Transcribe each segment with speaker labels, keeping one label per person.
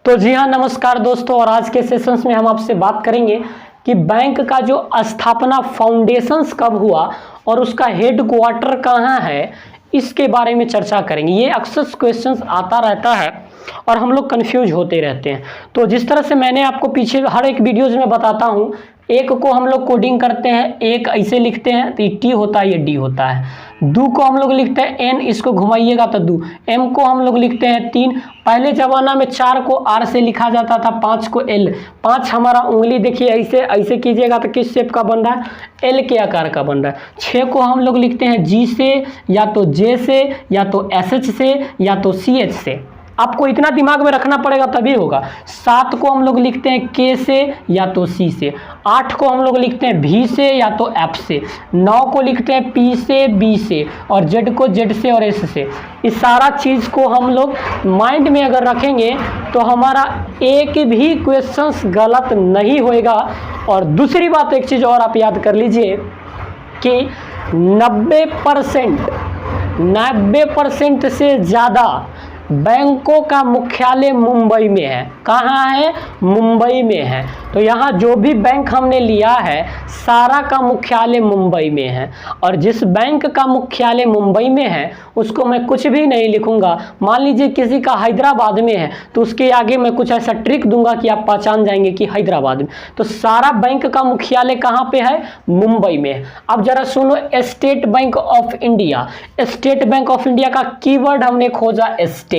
Speaker 1: तो जी हाँ, नमस्कार दोस्तों। और आज के सेशंस में हम आपसे बात करेंगे कि बैंक का जो स्थापना फाउंडेशंस कब हुआ और उसका हेड क्वार्टर कहाँ है, इसके बारे में चर्चा करेंगे। ये अक्सर क्वेश्चंस आता रहता है और हम लोग कंफ्यूज होते रहते हैं। तो जिस तरह से मैंने आपको पीछे हर एक वीडियोज में बताता हूँ, एक को हम लोग कोडिंग करते हैं, एक ऐसे लिखते हैं तो ये टी होता है, ये डी होता है। दू को हम लोग लिखते हैं एन, इसको घुमाइएगा तो दू। एम को हम लोग लिखते हैं 3। पहले ज़माना में 4 को आर से लिखा जाता था, 5 को एल। 5 हमारा उंगली देखिए ऐसे ऐसे कीजिएगा तो किस शेप का बन रहा है, एल के आकार का बन रहा है। 6 को हम लोग लिखते हैं जी से, या तो जे से, या तो एस एच से, या तो सी एच से। आपको इतना दिमाग में रखना पड़ेगा तभी होगा। 7 को हम लोग लिखते हैं के से, या तो सी से। 8 को हम लोग लिखते हैं भी से, या तो एफ से। 9 को लिखते हैं पी से, बी से, और जेड को जेड से और एस से। इस सारा चीज़ को हम लोग माइंड में अगर रखेंगे तो हमारा एक भी क्वेश्चंस गलत नहीं होएगा। और दूसरी बात, एक चीज़ और आप याद कर लीजिए कि 90% से ज़्यादा बैंकों का मुख्यालय मुंबई में है। कहाँ है? मुंबई में है। तो यहाँ जो भी बैंक हमने लिया है सारा का मुख्यालय मुंबई में है। और जिस बैंक का मुख्यालय मुंबई में है उसको मैं कुछ भी नहीं लिखूंगा। मान लीजिए किसी का हैदराबाद में है तो उसके आगे मैं कुछ ऐसा ट्रिक दूंगा कि आप पहचान जाएंगे कि हैदराबाद में। तो सारा बैंक का मुख्यालय कहाँ पे है? मुंबई में है। अब जरा सुनो, state bank of India. State bank of India का कीवर्ड हमने खोजा स्टेट।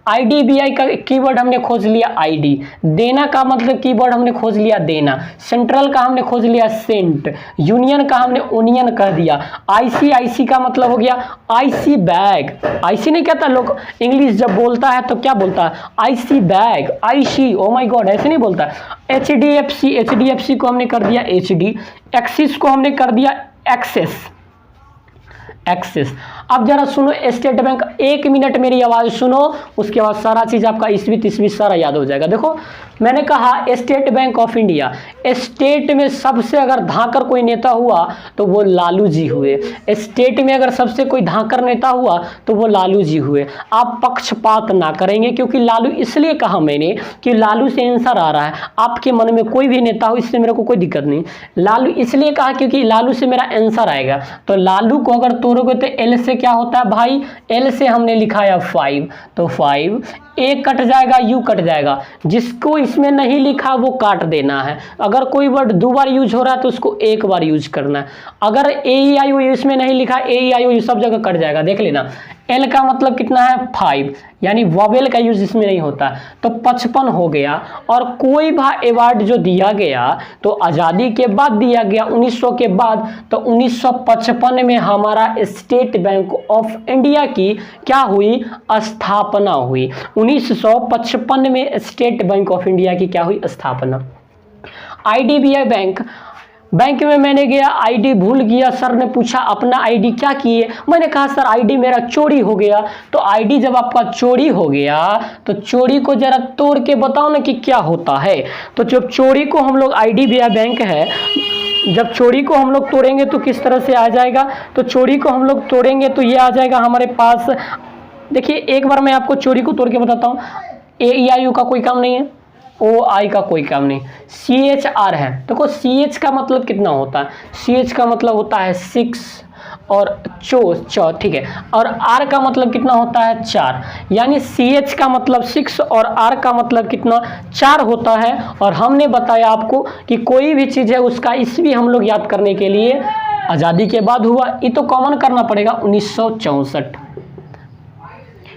Speaker 1: आईडीबीआई का कीवर्ड हमने खोज लिया आईडी। देना का मतलब कीवर्ड हमने खोज लिया देना। सेंट्रल का हमने खोज लिया सेंट। यूनियन का हमने ओनियन कह दिया। आईसीआईसी का मतलब हो गया आईसी बैग। आईसी नहीं कहता लोग, इंग्लिश जब बोलता है तो क्या बोलता है? IC bag, IC. O my God, ऐसे नहीं बोलता है। एचडीएफसी, एचडीएफसी को हमने कर दिया एचडी। एक्सिस को हमने कर दिया एक्सेस। अब जरा सुनो, स्टेट बैंक, 1 मिनट मेरी आवाज सुनो, उसके बाद सारा चीज आपका ईस्वी तिस्वी सारा याद हो जाएगा। देखो मैंने कहा state bank of India. State में सबसे अगर धांकर कोई नेता हुआ तो वो लालू जी हुए। स्टेट में अगर सबसे कोई धांकर नेता हुआ तो वो लालू जी हुए। आप पक्षपात ना करेंगे, क्योंकि लालू इसलिए कहा मैंने कि लालू से आंसर आ रहा है। आपके मन में कोई भी नेता हो, इससे मेरे को कोई दिक्कत नहीं। लालू इसलिए कहा क्योंकि लालू से मेरा आंसर आएगा। तो लालू को अगर तोड़ोगे तो एल से क्या होता है भाई? एल से हमने लिखा है 5, तो 5। ए कट जाएगा, यू कट जाएगा। जिसको इसमें नहीं लिखा वो काट देना है। अगर कोई वर्ड 2 बार यूज हो रहा है तो उसको 1 बार यूज करना है। अगर ए ई आई ओ इसमें नहीं लिखा, ए ई आई ओ सब जगह कट जाएगा, देख लेना। एल का मतलब कितना है? 5, यानी वॉवेल का यूज इसमें नहीं होता। तो 55 हो गया। और कोई भी अवार्ड जो दिया गया तो आज़ादी के बाद दिया गया, 1900 के बाद। तो 1955 में हमारा स्टेट बैंक ऑफ इंडिया की क्या हुई? स्थापना हुई। 1955 में स्टेट बैंक ऑफ इंडिया की क्या हुई? स्थापना। आईडीबीआई बैंक में मैंने गया, आईडी भूल गया। सर ने पूछा अपना आईडी क्या किए? मैंने कहा सर आईडी मेरा चोरी हो गया। तो आईडी जब आपका चोरी हो गया तो चोरी को जरा तोड़ के बताओ ना कि क्या होता है। तो जब चोरी को हम लोग, आईडीबीआई बैंक है, जब चोरी को हम लोग तोड़ेंगे तो किस तरह से आ जाएगा? तो चोरी को हम लोग तोड़ेंगे तो ये आ जाएगा हमारे पास। देखिए एक बार मैं आपको चोरी को तोड़ के बताता हूँ। ए ई आई ओ का कोई काम नहीं है, ओ आई का कोई काम नहीं, सी एच आर है। देखो सी एच का मतलब कितना होता है? सी एच का मतलब होता है 6 और चौ, ठीक है। और आर का मतलब कितना होता है? 4। यानी सी एच का मतलब 6 और आर का मतलब कितना? 4 होता है। और हमने बताया आपको कि कोई भी चीज़ है उसका ईस्वी हम लोग याद करने के लिए आज़ादी के बाद हुआ, ये तो कॉमन करना पड़ेगा, 1964।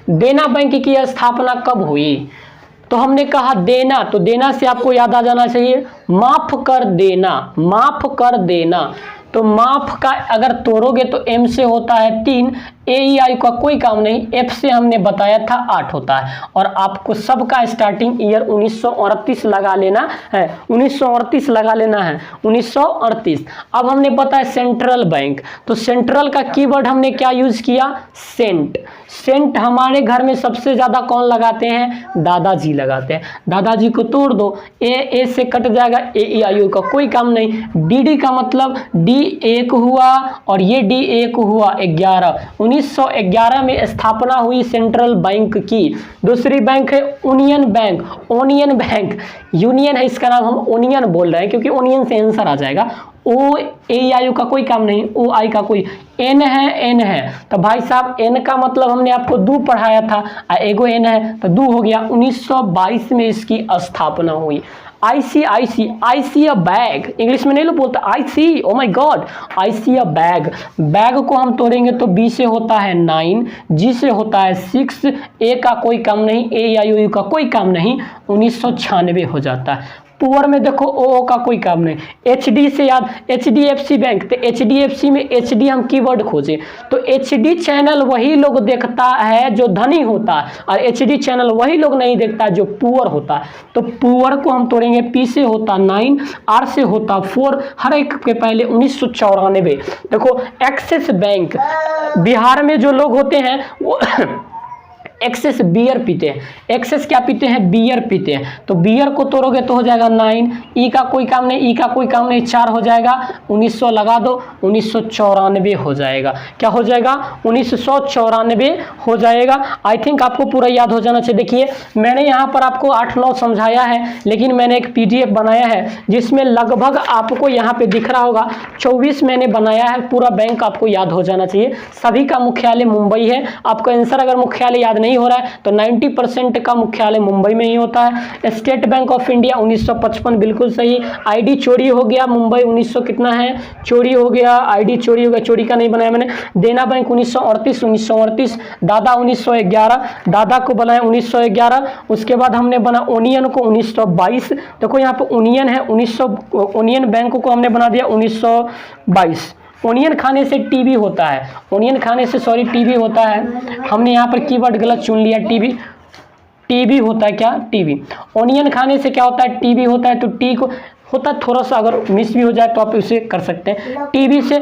Speaker 1: देना बैंक की स्थापना कब हुई? तो हमने कहा देना, तो देना से आपको याद आ जाना चाहिए माफ कर देना, माफ कर देना। तो माफ का अगर तोड़ोगे तो एम से होता है 3, ए ई आई का कोई काम नहीं, एफ से हमने बताया था 8 होता है। और आपको सबका स्टार्टिंग ईयर 1938 लगा लेना है, 1938 लगा लेना है, 1938। अब हमने पता है सेंट्रल बैंक, तो सेंट्रल का कीवर्ड हमने क्या यूज किया? सेंट। सेंट हमारे घर में सबसे ज़्यादा कौन लगाते हैं? दादाजी लगाते हैं। दादाजी को तोड़ दो, ए से कट जाएगा, ए ई आई ओ का कोई काम नहीं। डी डी का मतलब, डी D1 हुआ और ये D1 हुआ 11। 1911 में स्थापना हुई सेंट्रल बैंक की। दूसरी बैंक है union bank. Onion bank, union है इसका नाम, हम ओनियन बोल रहे हैं क्योंकि ओनियन से आंसर आ जाएगा। ओ ए आई का कोई काम नहीं, ओ आई का कोई, एन है, एन है तो भाई साहब एन का मतलब हमने आपको दो पढ़ाया था, एगो एन है तो दो हो गया। 1922 में इसकी स्थापना हुई। आई सी अ बैग, इंग्लिश में नहीं लोग बोलता I see, oh my God, I see a bag. Bag को हम तोड़ेंगे तो बी से होता है 9, जी से होता है 6, ए का कोई काम नहीं, ए आई ओ यू का कोई काम नहीं, 1996 हो जाता है। पुअर में देखो ओ का कोई काम नहीं। एच डी से याद, H D F C bank, तो एच डी एफ सी में एच डी हम कीवर्ड खोजें तो एच डी चैनल वही लोग देखता है जो धनी होता है, और एच डी चैनल वही लोग नहीं देखता जो पुअर होता है। तो पुअर को हम तोड़ेंगे, पी से होता 9, आर से होता 4, हर एक के पहले 1994। देखो एक्सिस बैंक, बिहार में जो लोग होते हैं वो एक्सेस बियर पीते हैं। एक्सेस क्या पीते हैं? बियर पीते हैं। तो बियर को तोड़ोगे तो हो जाएगा 9, ई का कोई काम नहीं, ई का कोई काम नहीं, 4 हो जाएगा, 1900 लगा दो, 1994 हो जाएगा। क्या हो जाएगा? 1994 हो जाएगा। आई थिंक आपको पूरा याद हो जाना चाहिए। देखिए मैंने यहाँ पर आपको 8-9 समझाया है, लेकिन मैंने एक PDF बनाया है जिसमें लगभग आपको यहाँ पे दिख रहा होगा 24 मैंने बनाया है। पूरा बैंक आपको याद हो जाना चाहिए। सभी का मुख्यालय मुंबई है। आपका आंसर अगर मुख्यालय याद नहीं हो रहा है तो 90% का मुख्यालय मुंबई में ही होता है। स्टेट बैंक ऑफ इंडिया 1955 बिल्कुल सही। आईडी चोरी हो गया मुंबई 1900 कितना है, चोरी हो गया, आईडी चोरी हो गया, चोरी का नहीं बनाया मैंने। देना बैंक 1938, दादा 1911, दादा को बनाया 1911। उसके बाद हमने बना ओनियन को 1922। देखो यहाँ पे ओनियन है, ओनियन बैंक को हमने बना दिया 1922। ओनियन खाने से टीबी होता है, ओनियन खाने से सॉरी टीबी होता है। हमने यहाँ पर कीवर्ड गलत चुन लिया, टीबी होता है क्या? टीबी। ओनियन खाने से क्या होता है? टीबी होता है। तो टी को होता है, थोड़ा सा अगर मिस भी हो जाए तो आप इसे कर सकते हैं। टीबी से,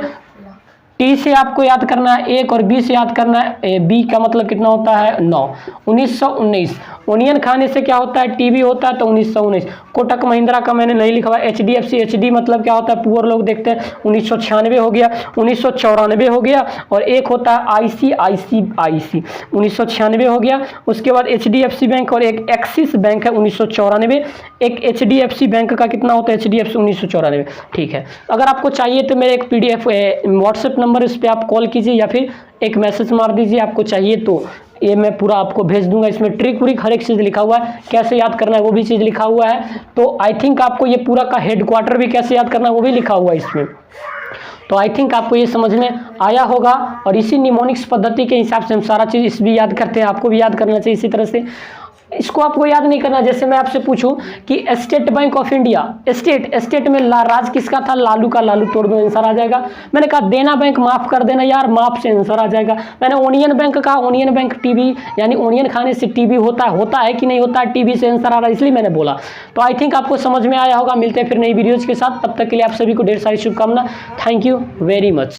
Speaker 1: टी से आपको याद करना है 1 और बी से याद करना है, बी का मतलब कितना होता है? 9। 1919 ओनियन खाने से क्या होता है? टीबी होता है, तो 1919। कोटक महिंद्रा का मैंने नहीं लिखा हुआ। HDFC, एचडी मतलब क्या होता है? पुअर लोग देखते हैं, 1996 हो गया, 1994 हो गया। और एक होता है ICICI 1996 हो गया। उसके बाद HDFC बैंक और एक एक्सिस बैंक है 1994। एक HDFC बैंक का कितना होता है? HDFC 1994। ठीक है, अगर आपको चाहिए तो मेरे एक PDF व्हाट्सएप नंबर, इस पर आप कॉल कीजिए या फिर एक मैसेज मार दीजिए। आपको चाहिए तो ये मैं पूरा आपको भेज दूंगा। इसमें ट्रिक व्रिक हर एक चीज़ लिखा हुआ है, कैसे याद करना है वो भी चीज़ लिखा हुआ है। तो आई थिंक आपको ये पूरा का हेडक्वार्टर भी कैसे याद करना है वो भी लिखा हुआ है इसमें। तो आई थिंक आपको ये समझ में आया होगा। और इसी निमोनिक्स पद्धति के हिसाब से हम सारा चीज़ इस भी याद करते हैं, आपको भी याद करना चाहिए इसी तरह से। इसको आपको याद नहीं करना। जैसे मैं आपसे पूछूं कि state bank of India, state में राज किसका था? लालू का, लालू तोड़ दो आंसर आ जाएगा। मैंने कहा देना बैंक, माफ कर देना यार, माफ से आंसर आ जाएगा। मैंने ओनियन बैंक कहा, ओनियन बैंक टीबी, यानी ओनियन खाने से टीबी होता है कि नहीं होता है? टीबी से आंसर आ रहा है, इसलिए मैंने बोला। तो आई थिंक आपको समझ में आया होगा। मिलते हैं फिर नई वीडियोज के साथ, तब तक के लिए आप सभी को ढेर सारी शुभकामना। Thank you very much.